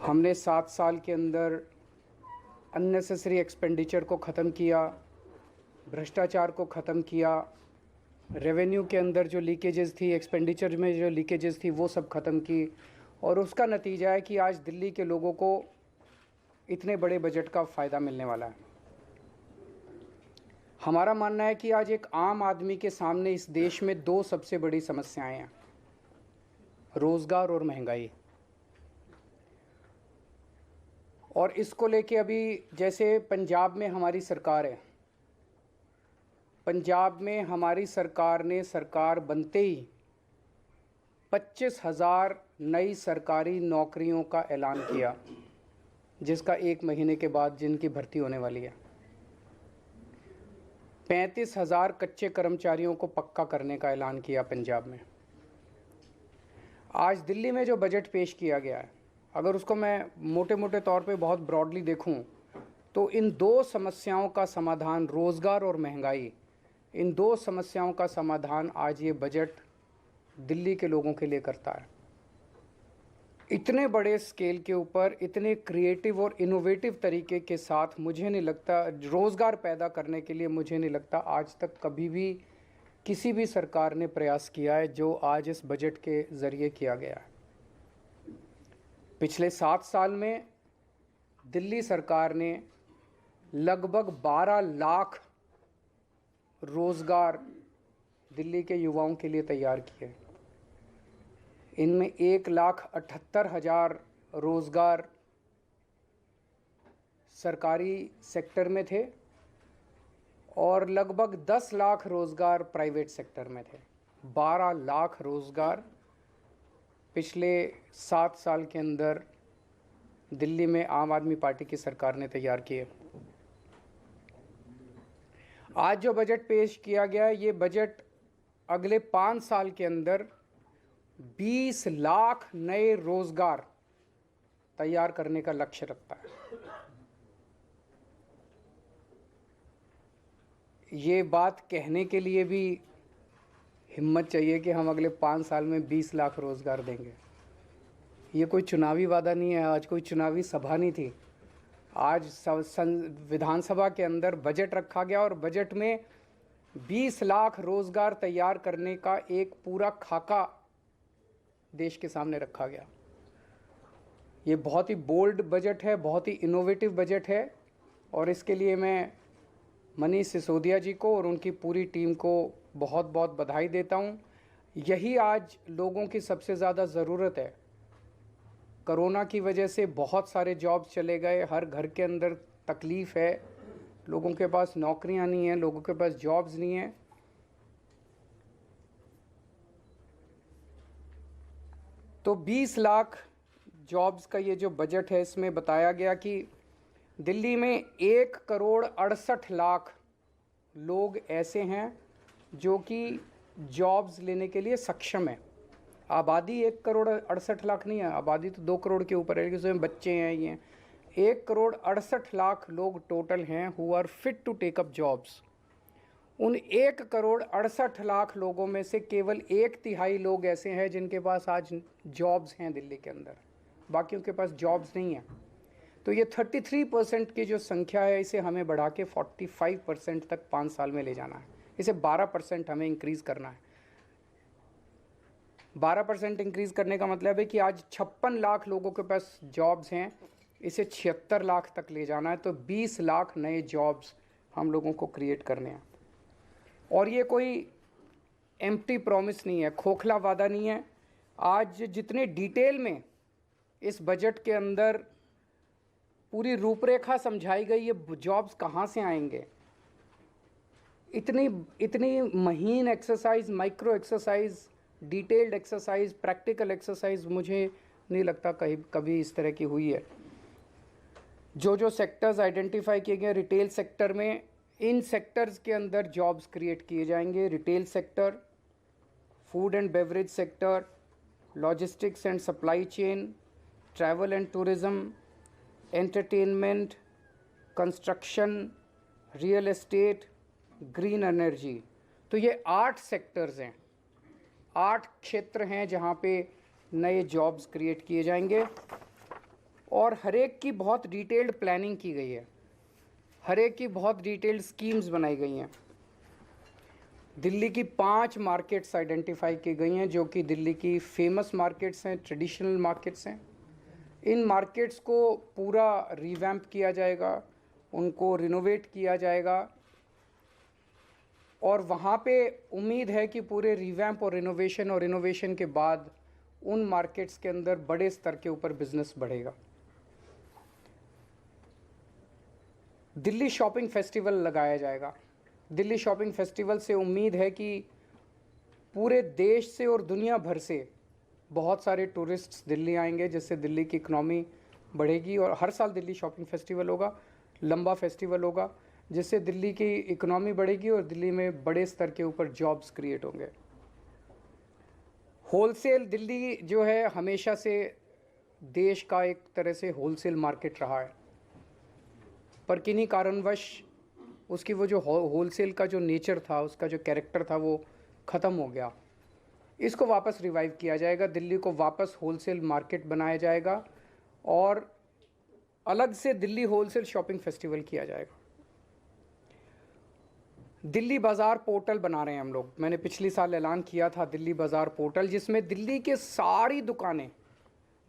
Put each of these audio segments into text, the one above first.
हमने 7 साल के अंदर अननेसेसरी एक्सपेंडिचर को ख़त्म किया, भ्रष्टाचार को ख़त्म किया, रेवेन्यू के अंदर जो लीकेजेस थी, एक्सपेंडिचर में जो लीकेजेस थी वो सब ख़त्म की। और उसका नतीजा है कि आज दिल्ली के लोगों को इतने बड़े बजट का फ़ायदा मिलने वाला है। हमारा मानना है कि आज एक आम आदमी के सामने इस देश में 2 सबसे बड़ी समस्याएं हैं, रोज़गार और महंगाई। और इसको लेके अभी जैसे पंजाब में हमारी सरकार है, पंजाब में हमारी सरकार ने सरकार बनते ही 25,000 नई सरकारी नौकरियों का ऐलान किया, जिसका 1 महीने के बाद जिनकी भर्ती होने वाली है। 35,000 कच्चे कर्मचारियों को पक्का करने का ऐलान किया पंजाब में। आज दिल्ली में जो बजट पेश किया गया है, अगर उसको मैं मोटे मोटे तौर पे बहुत ब्रॉडली देखूं तो इन 2 समस्याओं का समाधान, रोज़गार और महंगाई, इन 2 समस्याओं का समाधान आज ये बजट दिल्ली के लोगों के लिए करता है। इतने बड़े स्केल के ऊपर, इतने क्रिएटिव और इनोवेटिव तरीके के साथ मुझे नहीं लगता, रोज़गार पैदा करने के लिए मुझे नहीं लगता आज तक कभी भी किसी भी सरकार ने प्रयास किया है जो आज इस बजट के ज़रिए किया गया है। पिछले 7 साल में दिल्ली सरकार ने लगभग 12 लाख रोज़गार दिल्ली के युवाओं के लिए तैयार किए। इनमें 1,78,000 रोज़गार सरकारी सेक्टर में थे और लगभग 10 लाख रोज़गार प्राइवेट सेक्टर में थे। 12 लाख रोज़गार पिछले 7 साल के अंदर दिल्ली में आम आदमी पार्टी की सरकार ने तैयार किए। आज जो बजट पेश किया गया है, ये बजट अगले 5 साल के अंदर 20 लाख नए रोज़गार तैयार करने का लक्ष्य रखता है। ये बात कहने के लिए भी हिम्मत चाहिए कि हम अगले 5 साल में 20 लाख रोज़गार देंगे। ये कोई चुनावी वादा नहीं है, आज कोई चुनावी सभा नहीं थी। आज विधानसभा के अंदर बजट रखा गया और बजट में 20 लाख रोज़गार तैयार करने का एक पूरा खाका देश के सामने रखा गया। ये बहुत ही बोल्ड बजट है, बहुत ही इनोवेटिव बजट है और इसके लिए मैं मनीष सिसोदिया जी को और उनकी पूरी टीम को बहुत बहुत बधाई देता हूँ। यही आज लोगों की सबसे ज़्यादा ज़रूरत है। कोरोना की वजह से बहुत सारे जॉब्स चले गए, हर घर के अंदर तकलीफ़ है, लोगों के पास नौकरियां नहीं हैं, लोगों के पास जॉब्स नहीं हैं। तो 20 लाख जॉब्स का ये जो बजट है, इसमें बताया गया कि दिल्ली में 1,68,00,000 लोग ऐसे हैं जो कि जॉब्स लेने के लिए सक्षम है। आबादी 1,68,00,000 नहीं है, आबादी तो 2 करोड़ के ऊपर है, लेकिन उसमें बच्चे हैं। ये 1,68,00,000 लोग टोटल हैं who are fit to take up jobs. उन 1,68,00,000 लोगों में से केवल 1/3 लोग ऐसे हैं जिनके पास आज जॉब्स हैं दिल्ली के अंदर, बाकियों के पास जॉब्स नहीं हैं। तो ये 33% की जो संख्या है, इसे हमें बढ़ा के 45% तक 5 साल में ले जाना है। इसे 12% हमें इंक्रीज़ करना है। 12% इंक्रीज़ करने का मतलब है कि आज 56 लाख लोगों के पास जॉब्स हैं, इसे 76 लाख तक ले जाना है। तो 20 लाख नए जॉब्स हम लोगों को क्रिएट करने हैं। और ये कोई एम्प्टी प्रॉमिस नहीं है, खोखला वादा नहीं है। आज जितने डिटेल में इस बजट के अंदर पूरी रूपरेखा समझाई गई, ये जॉब्स कहाँ से आएंगे, इतनी महीन exercise, micro exercise, detailed exercise, practical exercise मुझे नहीं लगता कभी इस तरह की हुई है। जो सेक्टर्स आइडेंटिफाई किए गए रिटेल सेक्टर में, इन सेक्टर्स के अंदर जॉब्स क्रिएट किए जाएंगे। Retail sector, food and beverage sector, logistics and supply chain, travel and tourism, entertainment, construction, real estate, green energy. तो ये 8 सेक्टर्स हैं, 8 क्षेत्र हैं जहाँ पे नए जॉब्स क्रिएट किए जाएंगे। और हर एक की बहुत डिटेल्ड प्लानिंग की गई है, हर एक की बहुत डिटेल्ड स्कीम्स बनाई गई हैं। दिल्ली की 5 मार्केट्स आइडेंटिफाई की गई हैं जो कि दिल्ली की फेमस मार्केट्स हैं, ट्रेडिशनल मार्केट्स हैं। इन मार्केट्स को पूरा रिवैम्प किया जाएगा, उनको रिनोवेट किया जाएगा और वहाँ पे उम्मीद है कि पूरे रिवैम्प और इनोवेशन के बाद उन मार्केट्स के अंदर बड़े स्तर के ऊपर बिजनेस बढ़ेगा। दिल्ली शॉपिंग फेस्टिवल लगाया जाएगा। दिल्ली शॉपिंग फेस्टिवल से उम्मीद है कि पूरे देश से और दुनिया भर से बहुत सारे टूरिस्ट्स दिल्ली आएंगे, जिससे दिल्ली की इकनॉमी बढ़ेगी। और हर साल दिल्ली शॉपिंग फेस्टिवल होगा, लंबा फेस्टिवल होगा, जिससे दिल्ली की इकनॉमी बढ़ेगी और दिल्ली में बड़े स्तर के ऊपर जॉब्स क्रिएट होंगे। होलसेल दिल्ली जो है हमेशा से देश का एक तरह से होलसेल मार्केट रहा है, पर किन्हीं कारणवश उसकी वो जो होलसेल का जो नेचर था, उसका जो कैरेक्टर था, वो ख़त्म हो गया। इसको वापस रिवाइव किया जाएगा, दिल्ली को वापस होलसेल मार्केट बनाया जाएगा और अलग से दिल्ली होलसेल शॉपिंग फेस्टिवल किया जाएगा। दिल्ली बाज़ार पोर्टल बना रहे हैं हम लोग। मैंने पिछली साल ऐलान किया था दिल्ली बाज़ार पोर्टल, जिसमें दिल्ली के सारी दुकानें,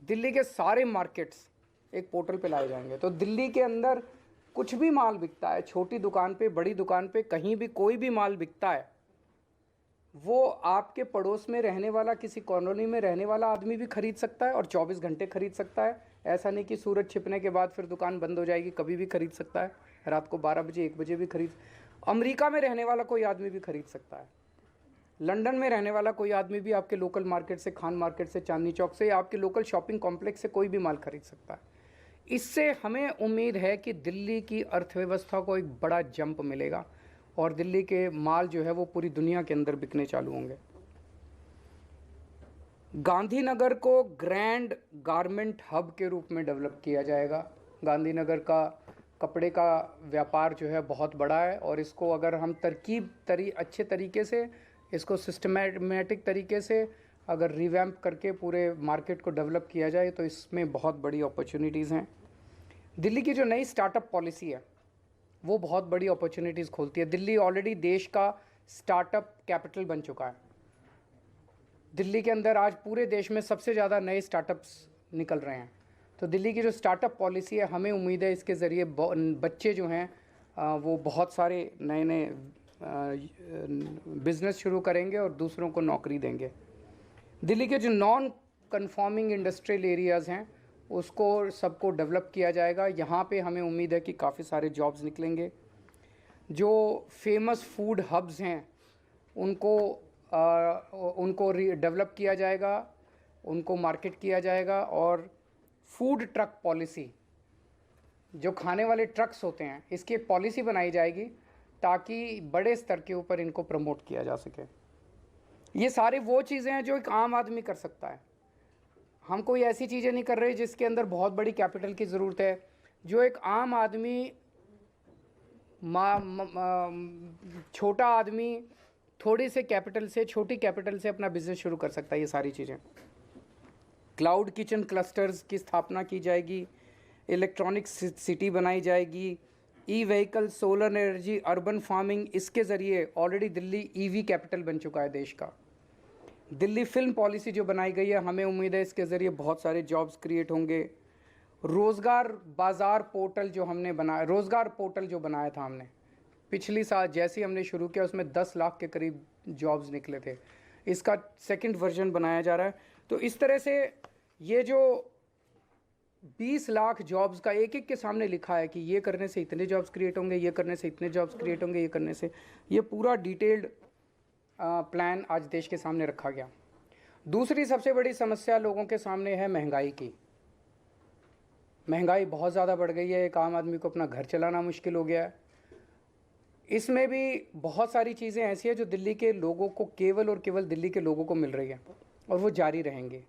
दिल्ली के सारे मार्केट्स एक पोर्टल पे लाए जाएंगे। तो दिल्ली के अंदर कुछ भी माल बिकता है, छोटी दुकान पे, बड़ी दुकान पे, कहीं भी कोई भी माल बिकता है, वो आपके पड़ोस में रहने वाला, किसी कॉलोनी में रहने वाला आदमी भी खरीद सकता है और 24 घंटे खरीद सकता है। ऐसा नहीं कि सूरज छिपने के बाद फिर दुकान बंद हो जाएगी, कभी भी खरीद सकता है, रात को 12 बजे 1 बजे भी खरीद। अमेरिका में रहने वाला कोई आदमी भी खरीद सकता है, लंदन में रहने वाला कोई आदमी भी आपके लोकल मार्केट से, खान मार्केट से, चांदनी चौक से, आपके लोकल शॉपिंग कॉम्प्लेक्स से कोई भी माल खरीद सकता है। इससे हमें उम्मीद है कि दिल्ली की अर्थव्यवस्था को एक बड़ा जंप मिलेगा और दिल्ली के माल जो है वो पूरी दुनिया के अंदर बिकने चालू होंगे। गांधीनगर को ग्रैंड गारमेंट हब के रूप में डेवलप किया जाएगा। गांधीनगर का कपड़े का व्यापार जो है बहुत बड़ा है और इसको अगर हम अच्छे तरीके से, इसको सिस्टमैटिक तरीके से अगर रिवैम्प करके पूरे मार्केट को डेवलप किया जाए तो इसमें बहुत बड़ी अपॉर्चुनिटीज़ हैं। दिल्ली की जो नई स्टार्टअप पॉलिसी है वो बहुत बड़ी अपॉर्चुनिटीज़ खोलती है। दिल्ली ऑलरेडी देश का स्टार्टअप कैपिटल बन चुका है। दिल्ली के अंदर आज पूरे देश में सबसे ज़्यादा नए स्टार्टअप्स निकल रहे हैं। तो दिल्ली की जो स्टार्टअप पॉलिसी है, हमें उम्मीद है इसके ज़रिए बच्चे जो हैं वो बहुत सारे नए नए बिज़नेस शुरू करेंगे और दूसरों को नौकरी देंगे। दिल्ली के जो नॉन कन्फॉर्मिंग इंडस्ट्रियल एरियाज़ हैं उसको सबको डेवलप किया जाएगा। यहाँ पे हमें उम्मीद है कि काफ़ी सारे जॉब्स निकलेंगे। जो फेमस फूड हब्स हैं उनको डेवलप किया जाएगा, उनको मार्केट किया जाएगा और फूड ट्रक पॉलिसी, जो खाने वाले ट्रक्स होते हैं, इसकी एक पॉलिसी बनाई जाएगी ताकि बड़े स्तर के ऊपर इनको प्रमोट किया जा सके। ये सारी वो चीज़ें हैं जो एक आम आदमी कर सकता है। हम कोई ऐसी चीज़ें नहीं कर रहे जिसके अंदर बहुत बड़ी कैपिटल की ज़रूरत है। जो एक आम आदमी, छोटा आदमी थोड़ी से कैपिटल से, छोटी कैपिटल से अपना बिजनेस शुरू कर सकता है। ये सारी चीज़ें, क्लाउड किचन क्लस्टर्स की स्थापना की जाएगी, इलेक्ट्रॉनिक सिटी बनाई जाएगी, E vehicle, solar energy, urban farming, इसके ज़रिए ऑलरेडी दिल्ली ईवी कैपिटल बन चुका है देश का। दिल्ली फिल्म पॉलिसी जो बनाई गई है, हमें उम्मीद है इसके ज़रिए बहुत सारे जॉब्स क्रिएट होंगे। रोज़गार बाज़ार पोर्टल जो हमने बनाया, रोज़गार पोर्टल जो बनाया था हमने पिछली साल, जैसे ही हमने शुरू किया उसमें 10 लाख के करीब जॉब्स निकले थे। इसका सेकंड वर्जन बनाया जा रहा है। तो इस तरह से ये जो 20 लाख जॉब्स का एक एक के सामने लिखा है कि ये करने से इतने जॉब्स क्रिएट होंगे, ये करने से इतने जॉब्स क्रिएट होंगे, ये करने से, ये पूरा डिटेल्ड प्लान आज देश के सामने रखा गया। दूसरी सबसे बड़ी समस्या लोगों के सामने है महंगाई की। महंगाई बहुत ज़्यादा बढ़ गई है, एक आम आदमी को अपना घर चलाना मुश्किल हो गया है। इसमें भी बहुत सारी चीज़ें ऐसी हैं जो दिल्ली के लोगों को, केवल और केवल दिल्ली के लोगों को मिल रही हैं और वो जारी रहेंगे।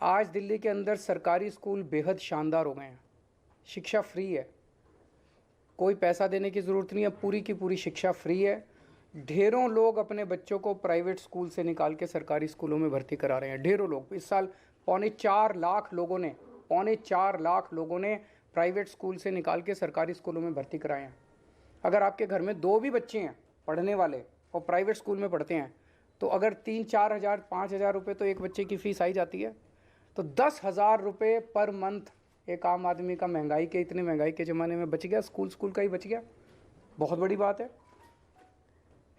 आज दिल्ली के अंदर सरकारी स्कूल बेहद शानदार हो गए हैं, शिक्षा फ्री है, कोई पैसा देने की ज़रूरत नहीं है, पूरी की पूरी शिक्षा फ्री है। ढेरों लोग अपने बच्चों को प्राइवेट स्कूल से निकाल के सरकारी स्कूलों में भर्ती करा रहे हैं, ढेरों लोग। इस साल 4.25 लाख लोगों ने 4.25 लाख लोगों ने प्राइवेट स्कूल से निकाल के सरकारी स्कूलों में भर्ती कराए हैं। अगर आपके घर में 2 भी बच्चे हैं पढ़ने वाले और प्राइवेट स्कूल में पढ़ते हैं, तो अगर 3-4 हज़ार 5 हज़ार रुपये तो एक बच्चे की फ़ीस आई जाती है। तो 10,000 रुपये पर मंथ एक आम आदमी का इतनी महंगाई के ज़माने में बच गया, स्कूल का ही बच गया। बहुत बड़ी बात है।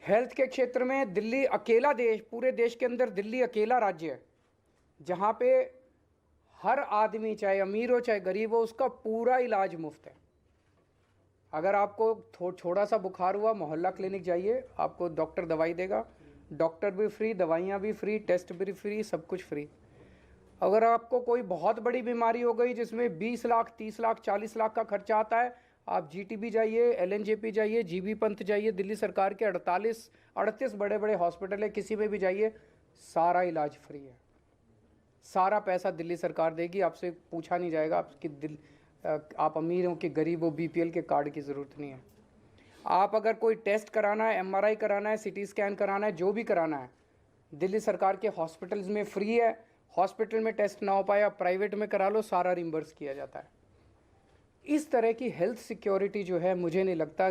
हेल्थ के क्षेत्र में दिल्ली अकेला पूरे देश के अंदर दिल्ली अकेला राज्य है जहाँ पे हर आदमी, चाहे अमीर हो चाहे गरीब हो, उसका पूरा इलाज मुफ्त है। अगर आपको थोड़ा सा बुखार हुआ, मोहल्ला क्लिनिक जाइए, आपको डॉक्टर दवाई देगा, डॉक्टर भी फ्री, दवाइयाँ भी फ्री, टेस्ट भी फ्री, सब कुछ फ्री। अगर आपको कोई बहुत बड़ी बीमारी हो गई जिसमें 20 लाख 30 लाख 40 लाख का खर्चा आता है, आप जीटीबी जाइए, एलएनजेपी जाइए, जीबी पंत जाइए, दिल्ली सरकार के 38 बड़े बड़े हॉस्पिटल है, किसी में भी जाइए, सारा इलाज फ्री है। सारा पैसा दिल्ली सरकार देगी, आपसे पूछा नहीं जाएगा आप अमीर हो कि गरीब हो, बीपीएल के कार्ड की ज़रूरत नहीं है। आप अगर कोई टेस्ट कराना है, एमआरआई कराना है, सीटी स्कैन कराना है, जो भी कराना है, दिल्ली सरकार के हॉस्पिटल्स में फ्री है। हॉस्पिटल में टेस्ट ना हो पाए, आप प्राइवेट में करा लो, सारा रिम्बर्स किया जाता है। इस तरह की हेल्थ सिक्योरिटी जो है, मुझे नहीं लगता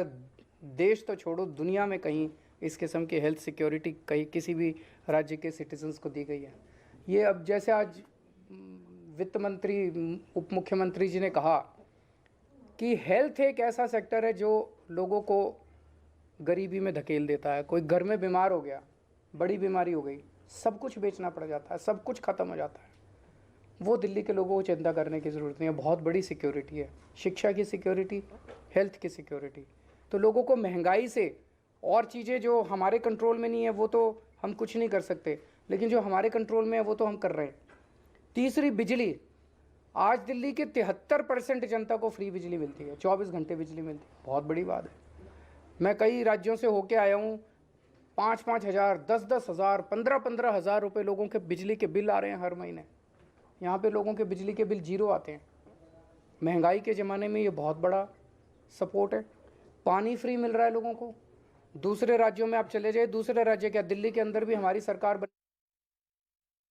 देश तो छोड़ो, दुनिया में कहीं इस किस्म की हेल्थ सिक्योरिटी कहीं किसी भी राज्य के सिटीजन्स को दी गई है। ये अब जैसे आज वित्त मंत्री, उप मुख्यमंत्री जी ने कहा कि हेल्थ एक ऐसा सेक्टर है जो लोगों को गरीबी में धकेल देता है। कोई घर में बीमार हो गया, बड़ी बीमारी हो गई, सब कुछ बेचना पड़ जाता है, सब कुछ ख़त्म हो जाता है। वो दिल्ली के लोगों को चिंता करने की ज़रूरत नहीं है। बहुत बड़ी सिक्योरिटी है, शिक्षा की सिक्योरिटी, हेल्थ की सिक्योरिटी। तो लोगों को महंगाई से और चीज़ें जो हमारे कंट्रोल में नहीं है वो तो हम कुछ नहीं कर सकते, लेकिन जो हमारे कंट्रोल में है वो तो हम कर रहे हैं। तीसरी, बिजली। आज दिल्ली के 73% जनता को फ्री बिजली मिलती है, 24 घंटे बिजली मिलती है। बहुत बड़ी बात है। मैं कई राज्यों से होके आया हूँ, 5-5 हज़ार, 10-10 हज़ार, 15-15 हज़ार रुपये लोगों के बिजली के बिल आ रहे हैं हर महीने। यहाँ पे लोगों के बिजली के बिल 0 आते हैं। महंगाई के ज़माने में ये बहुत बड़ा सपोर्ट है। पानी फ्री मिल रहा है लोगों को। दूसरे राज्यों में आप चले जाइए, दूसरे राज्य क्या, दिल्ली के अंदर भी हमारी सरकार